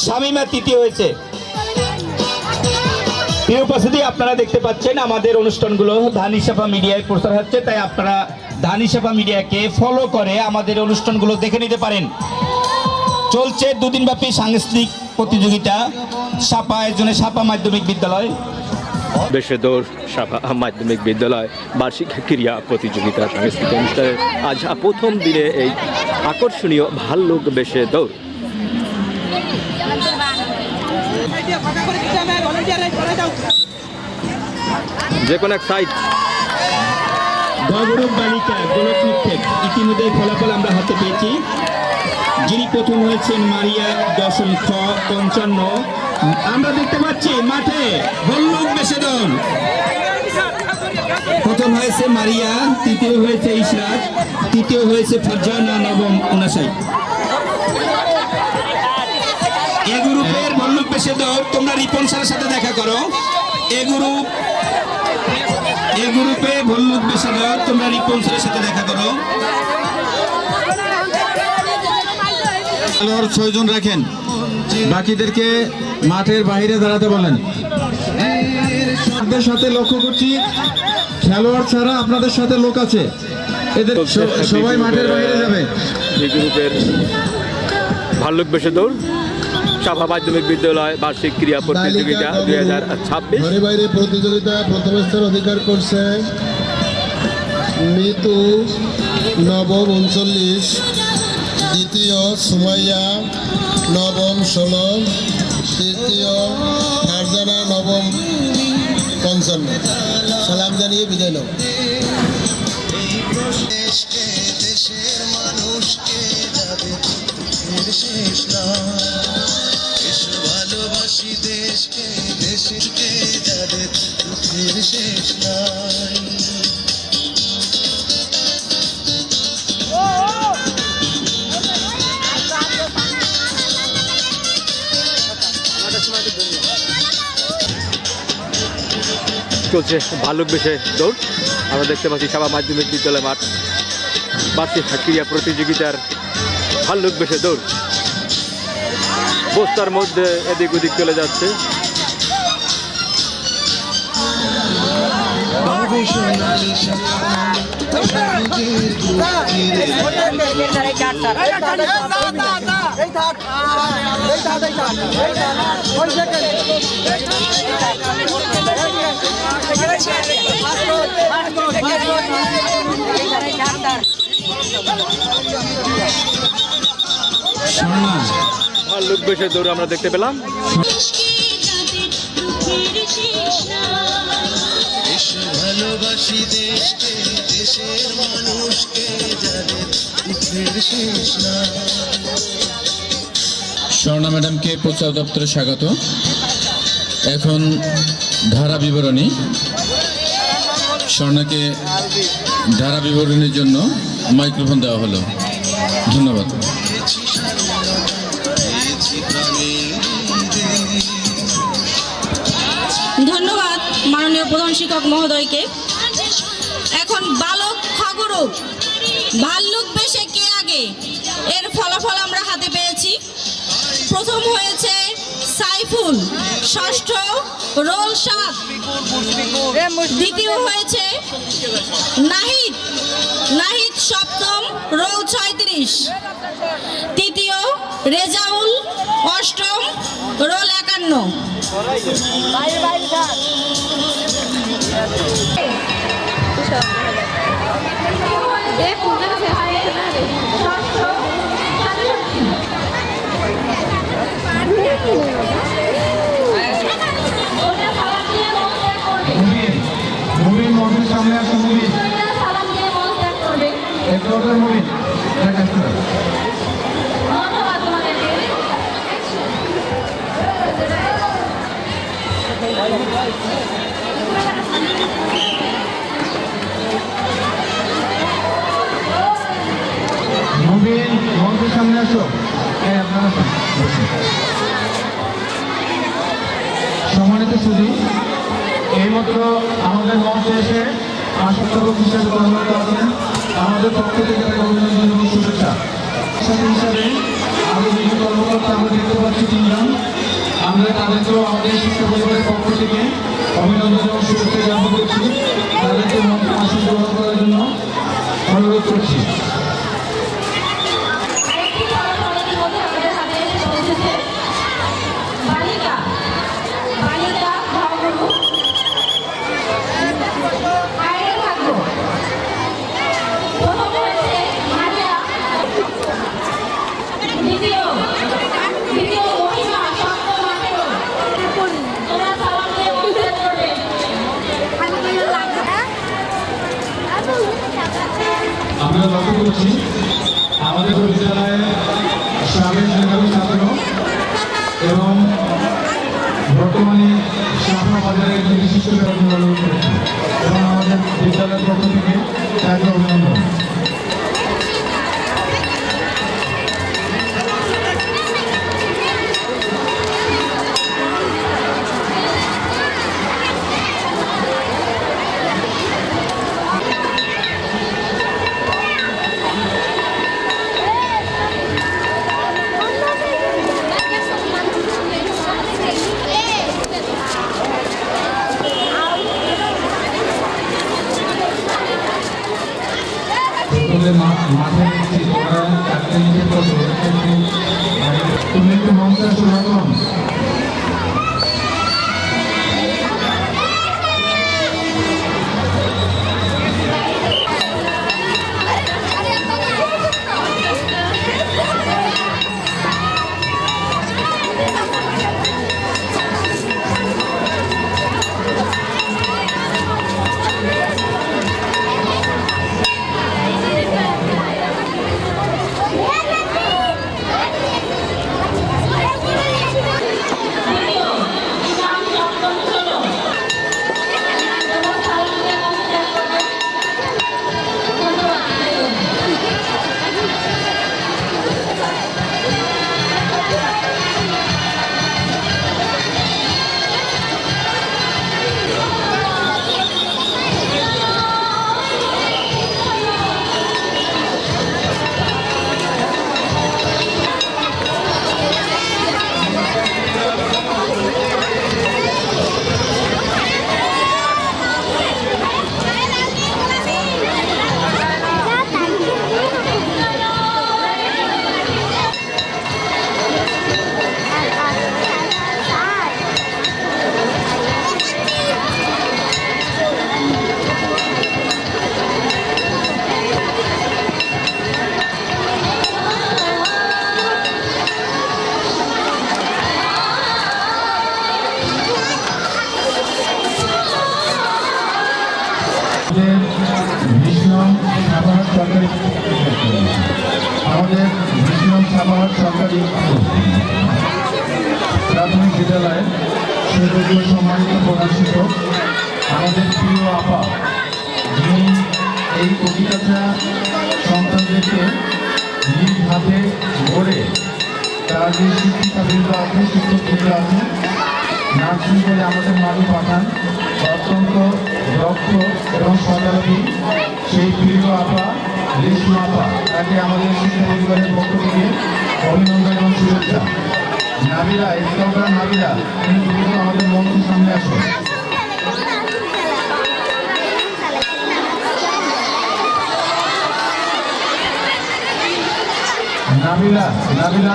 শামিমা তৃতীয় হয়েছে। প্রিয় উপস্থিতি, আপনারা দেখতে পাচ্ছেন আমাদের অনুষ্ঠানগুলো ধানি সাফা মিডিয়ায় প্রচার হচ্ছে, তাই আপনারা ধানি সাফা মিডিয়াকে ফলো করে আমাদের অনুষ্ঠানগুলো দেখে নিতে পারেন। চলছে দুদিনব্যাপী সাংস্কৃতিক প্রতিযোগিতা সাপা আয়োজনে সাপা মাধ্যমিক বিদ্যালয় বেশে দৌড় সাপা মাধ্যমিক বিদ্যালয় বার্ষিক ক্রীড়া প্রতিযোগিতা সাংস্কৃতিক অনুষ্ঠানে আজ প্রথম দিনে এই আকর্ষণীয় ভাল্লুক বেশে দৌড়। যে কোনো এক সাইড গৌরব বালিকা গোলক নিক্ষেপ ইতিমধ্যে ফলাফল আমরা হাতে পেয়েছি। যিনি প্রথম হয়েছেন মারিয়া 10.55। আমরা দেখতে পাচ্ছি মাঠে ভল্লুক বেশে দৌড়। প্রথম হয়েছে মারিয়া, তৃতীয় হয়েছে ইশরাত, তৃতীয় হয়েছে ফারজানা 9.59। এ গ্রুপের ভল্লুক বেশে দৌড় তোমরা রিপন স্যারের সাথে দেখা করো। এ গ্রুপে ভল্লুক বেশে দৌড় তোমরা রিপন স্যারের সাথে দেখা করো। 6 জন রাখেন, বাকিদেরকে মাঠের বাইরে দাঁড়াতে বলেন। আপনাদের সাথে লক্ষ্য করছি খেলোয়াড় ছাড়া আপনাদের সাথে লোক আছে, এদের সবাই মাঠের বাইরে যাবে। এই গ্রুপের ভাল্লুক বেশে দৌড় সাপা মাধ্যমিক বিদ্যালয় বার্ষিক ক্রীড়া প্রতিযোগিতা 2026। ঘরে বাইরে প্রতিযোগিতা প্রথম স্থান অধিকার করছে মিতু 9.39, দ্বিতীয় সুমাইয়া 9.16, তৃতীয় ফারজানা 9.55। সালাম জানিয়ে বিদায় নাও। ভালোবাসি দেশকে, দেশকে যাদের দুঃখের শেষ নাই। চলছে ভাল্লুক বেশে দৌড়। আমরা দেখতে পাচ্ছি সাপা মাধ্যমিক বিদ্যালয় মাঠ বার্ষিক ক্রীড়া প্রতিযোগিতার ভাল্লুক বেশে দৌড়। বস্তার মধ্যে এদিক ওদিক চলে যাচ্ছে। ভাল্লুক বেশে দৌড় আমরা দেখতে পেলাম। ভালোবাসি দেশকে, দেশের মানুষকে যাদের দুঃখের শেষ নাই। স্বর্ণা ম্যাডামকে প্রচার দপ্তরে স্বাগত। এখন ধারা বিবরণী, স্বর্ণাকে ধারা বিবরণীর জন্য মাইক্রোফোন দেওয়া হলো। ধন্যবাদ। ধন্যবাদ মাননীয় প্রধান শিক্ষক মহোদয়কে। এখন বালক খগরূপ ভাল্লুক বেশে কে আগে এর ফলাফল আমরা হাতে পেয়েছি। প্রথম হয়েছে সাইফুল, ষষ্ঠ রোল 7, দ্বিতীয় হয়েছে নাহিদ সপ্তম রোল 36, তৃতীয় রেজাউল অষ্টম রোল 51। সামনে আসো মুভি, মুভি মঞ্চের সামনে আসো। আপনারা সম্মানিত সুধী, এইমাত্র আমাদের মঞ্চে এসে আশাপ্রক হিসেবে কর্মরত আছেন। আমাদের পক্ষ থেকে তাকে অভিনন্দন এবং শুভেচ্ছা। সাথে হিসাবে আরো কিছু কর্মকর্তা আমরা দেখতে পাচ্ছি 3 জন। আমরা তাদেরকেও আমাদের শিক্ষা পরিবারের পক্ষ থেকে অভিনন্দন এবং শুভেচ্ছা জ্ঞাপন করছি। তাদেরকে মঞ্চে আসন গ্রহণ করার জন্য অনুরোধ করছি। আরেকটি ফলাফল ইতিমধ্যে আমাদের হাতে এসে পৌঁছেছে। বালিকা ধর্মগুরু আয়ের ভাগ্য। প্রথম হয়েছে মারিয়া, দ্বিতীয় মহিমা সপ্তম 18। তোমরা সালাম দিয়ে মঞ্চে চড়বে। আমরা লক্ষ্য করছি আমাদের বিদ্যালয়ে সাবেক মেধাবী ছাত্র এবং বর্তমানে শাখা বাজারের একটি বিশিষ্ট ব্যক্তি অনুরোধ করেছি এবং আমাদের বিদ্যালয়ের পক্ষ থেকে তাকে অভিনন্দন। মাঠে চারটে নিচে তুমি একটু মঞ্চে আসো রাখলাম। আমাদের বিষ্ণু সাভার সরকারি প্রাথমিক বিদ্যালয়ে সুযোগ্য সম্মানিত প্রধান শিক্ষক আমাদের প্রিয় আপা, যিনি এই কচিকাঁচা সন্তানদেরকে নিজ হাতে গড়ে তার যে শিক্ষিকাবৃন্দ আছে শিক্ষকবৃন্দ আছে নার্সিং করে আমাদের মাঝে পাঠান অত্যন্ত দক্ষ এবং সদারী সেই প্রিয় আপা রেশমা আপা, তাকে আমাদের শিক্ষা পরিবারের পক্ষ থেকে অভিনন্দন এবং শুভেচ্ছা। নাবিলা স্কাউটার নাবিলা, তুমি দ্রুত আমাদের মঞ্চের সামনে আসো। নাবিলা নাবিলা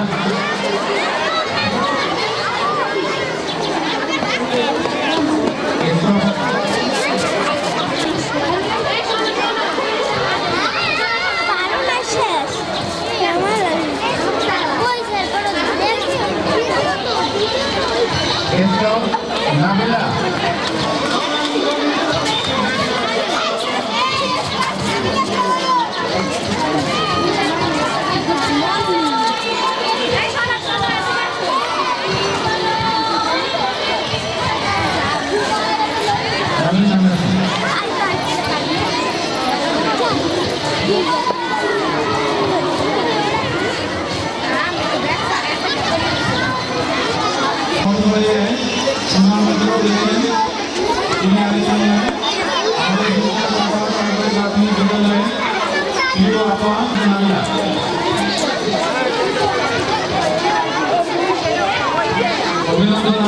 অভিনন্দন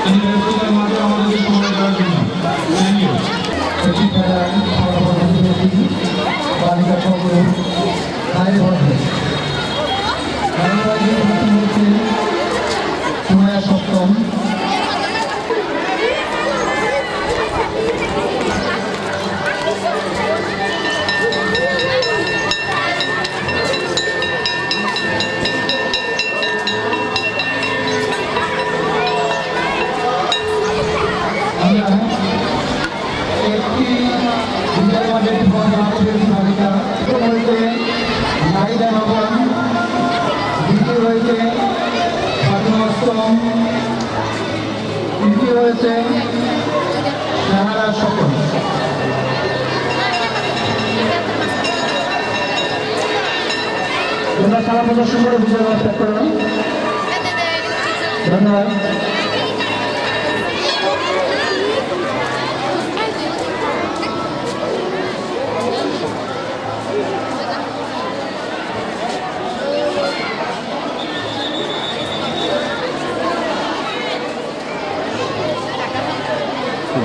এই ব্যস্ততার মাঝে আমাদেরকে সময় দেওয়ার জন্য থ্যাংক ইউ। বালিকা খবর বাইরে বসে সুমায়া সপ্তম, একটি বিদ্যালয়ের বালিকা হয়েছে নাইদা নবম, দ্বিতীয় হয়েছে ফাতিমা অষ্টম, তৃতীয় হয়েছে সাহারা সপ্তম। তোমরা খেলা প্রদর্শন করে বিজয় ব্যবস্থা করো। ধন্যবাদ।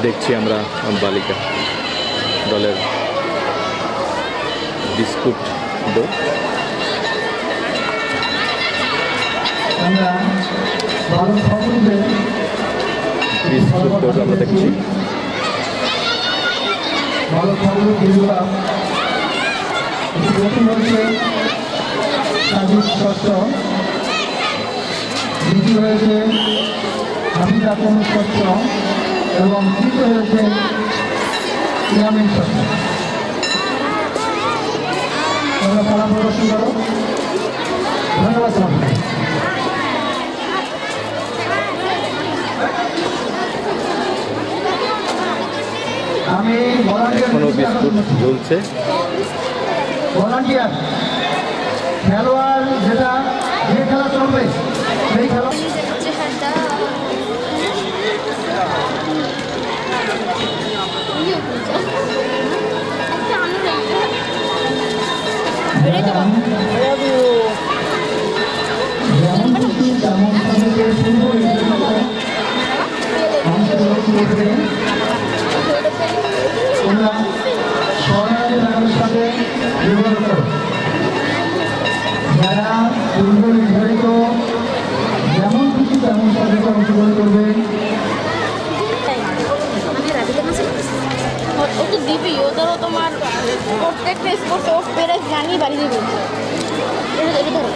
দেখছি আমরা বালিকা দলের বিস্কুট দৌড়। আমরা ভালো খবর দেব। বিস্কুট দৌড় আমরা দেখছি। ভালো খবর দিলাম। প্রথম হচ্ছে সাজিদ ষষ্ঠ, দ্বিতীয় হয়েছে হামিদা কমল ষষ্ঠ এবং তৃতীয় হয়েছে ইয়ামিন ষষ্ঠ। তোমরা খেলা প্রদর্শন করো। ধন্যবাদ তোমাকে। আমি এখনো বিস্কুট ঝুলছে। ভলান্টিয়ার খেলোয়াড় যেটা যে খেলা চলবে সেই খেলা যেমন খুশি তেমন ভাবে শুরু হয়েছে। তোমরা সরকারি নাগরিক সাথে ব্যবহার করো। যারা পূর্ব নির্ধারিত যেমন খুশি তেমন সাথে অংশগ্রহণ করবে। ও তো দিবি, ওদেরও তোমার প্রত্যেকটা স্পোর্টস অফ প্রাইজ জানিয়ে বাড়ি দেবে। এটা ধরো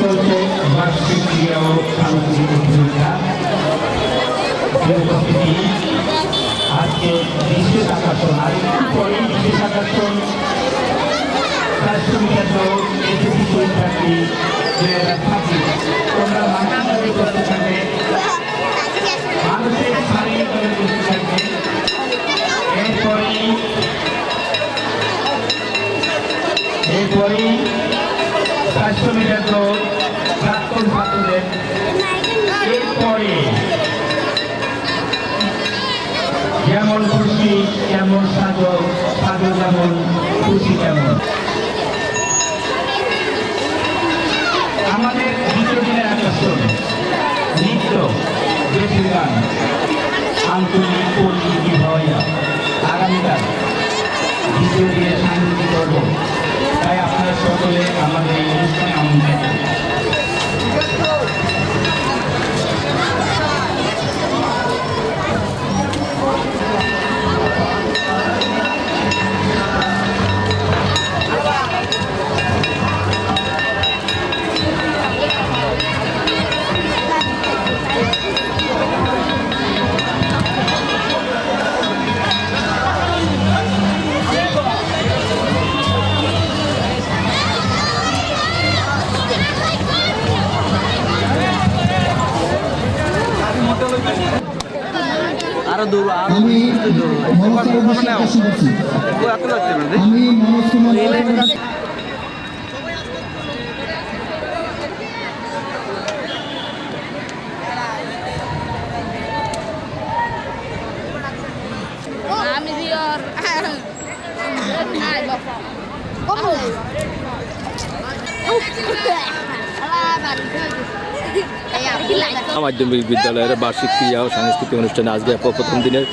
চলছে বার্ষিক ক্রীড়া ও সাংস্কৃতিক প্রতিযোগিতা। আজকে বিশেষ আকর্ষণ, আর একটু পরে বিশেষ আকর্ষণ 400 মিটার দৌড় এসএসসি পরীক্ষার্থী 2026। তোমরা মানসিকভাবে করতে থাকবে, মানুষের শারীরিকভাবে করতে থাকবে। এরপরেই 400 মিটার দৌড় প্রাক্তন ছাত্রদের। এরপরে যেমন খুশি তেমন সাজো, সাজো যেমন খুশি তেমন। আমাদের দ্বিতীয় দিনের আকর্ষণ নৃত্য, দেশের গান, আঞ্চলিক পরিচিতি ভয়া। আগামীকাল দ্বিতীয় দিনের সাংস্কৃতিক পর্ব, তাই আপনারা সকলে আমাদের এই অনুষ্ঠানে আমন্ত্রিত। আমি মনোজ কুমার আমি মনোজ কুমার আমি দিওর kayak মাধ্যমিক বিদ্যালয়ের বার্ষিক ক্রীড়া ও সাংস্কৃতিক অনুষ্ঠানে আজকে প্রথম দিনের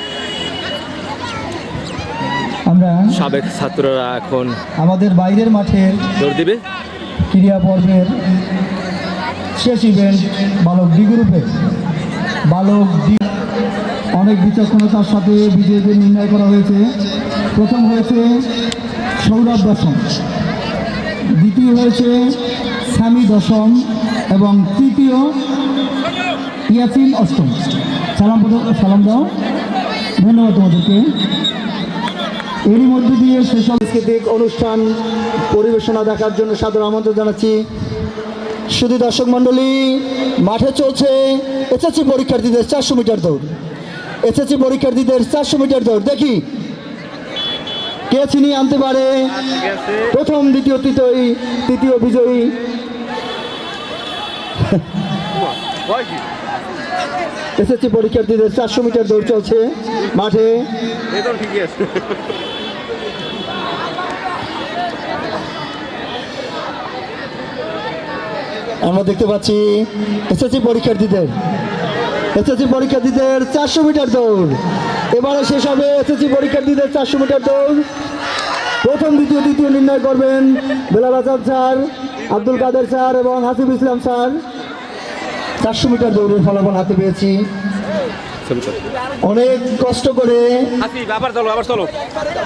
আমরা সাবেক ছাত্ররা এখন আমাদের বাইরের মাঠের দৌড় দিবে। ক্রীড়া পর্বের শেষ ইভেন্ট বালক ডি গ্রুপে বালক ডি অনেক বিচক্ষণতার সাথে বিজয়ীদের নির্ণয় করা হয়েছে। প্রথম হয়েছে সৌরভ দশম, দ্বিতীয় হয়েছে স্বামী দশম এবং তৃতীয় ইয়াসিন অষ্টম। সালাম দাও, ধন্যবাদ তোমাদেরকে। এরই মধ্যে দিয়ে সে সাংস্কৃতিক অনুষ্ঠান পরিবেশনা দেখার জন্য সাদর আমন্ত্রণ জানাচ্ছি। শুধু দর্শক মণ্ডলী, মাঠে চলছে এসএসসি পরীক্ষার্থীদের 400 মিটার দৌড়। এসএসসি পরীক্ষার্থীদের 400 মিটার দৌড়, দেখি কে ছিনিয়ে আনতে পারে প্রথম, দ্বিতীয়, তৃতীয় বিজয়ী। এসএসসি পরীক্ষার্থীদের 400 মিটার দৌড় চলছে মাঠে। আমরা দেখতে পাচ্ছি এসএসসি পরীক্ষার্থীদের 400 মিটার দৌড় এবারে শেষ হবে। এসএসসি পরীক্ষার্থীদের 400 মিটার দৌড় প্রথম, দ্বিতীয়, তৃতীয় নির্ণয় করবেন বেলাল আজাদ স্যার, আব্দুল কাদের স্যার এবং হাসিব ইসলাম স্যার। 400 মিটার দৌড়ের ফলাফল হাতে পেয়েছি। অনেক কষ্ট করে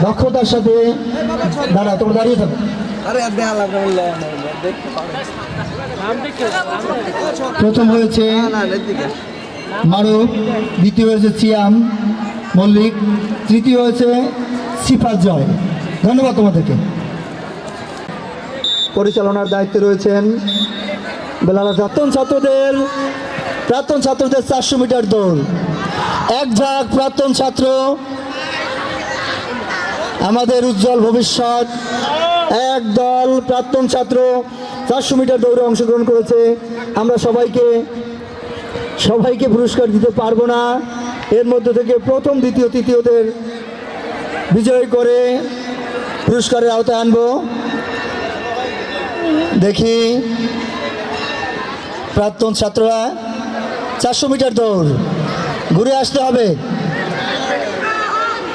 দক্ষতার সাথে তোমরা দাঁড়িয়ে থাকো। প্রথম হয়েছে মারুফ, দ্বিতীয় হয়েছে সিয়াম মল্লিক, তৃতীয় হয়েছে সিফাত জয়। ধন্যবাদ তোমাদেরকে। পরিচালনার দায়িত্বে রয়েছেন বেলাল প্রাক্তন ছাত্রদের 400 মিটার দৌড়। এক ঝাঁক প্রাক্তন ছাত্র, আমাদের উজ্জ্বল ভবিষ্যৎ। এক দল প্রাক্তন ছাত্র 400 মিটার দৌড়ে অংশগ্রহণ করেছে। আমরা সবাইকে পুরস্কার দিতে পারবো না, এর মধ্যে থেকে প্রথম, দ্বিতীয়, তৃতীয়দের বিজয় করে পুরস্কারের আওতায় আনবো। দেখি প্রাক্তন ছাত্ররা 400 মিটার দৌড় ঘুরে আসতে হবে।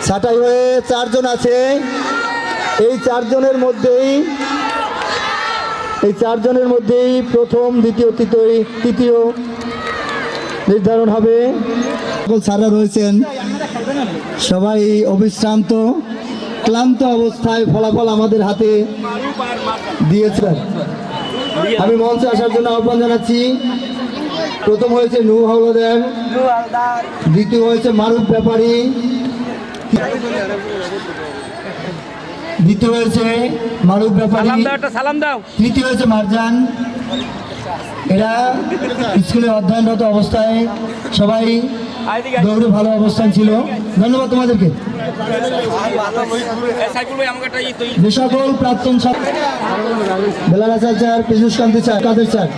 ছাঁটাই হয়ে 4 জন আছে। এই 4 জনের মধ্যেই প্রথম, দ্বিতীয়, তৃতীয় নির্ধারণ হবে। সকল স্যাররা রয়েছেন, সবাই অবিশ্রান্ত ক্লান্ত অবস্থায় ফলাফল আমাদের হাতে দিয়েছেন। আমি মঞ্চে আসার জন্য আহ্বান জানাচ্ছি। প্রথম হয়েছে নূর হাওলাদার, দ্বিতীয় হয়েছে মারুফ ব্যাপারী, তৃতীয় হয়েছে মারজান। এরা স্কুলে অধ্যয়নরত অবস্থায় সবাই দৌড়ে ভালো অবস্থান ছিল। ধন্যবাদ তোমাদেরকে। যে সকল প্রাক্তন ছাত্র বেলাল আজাদ স্যার, পীযূষ কান্তি স্যার, কাদের স্যার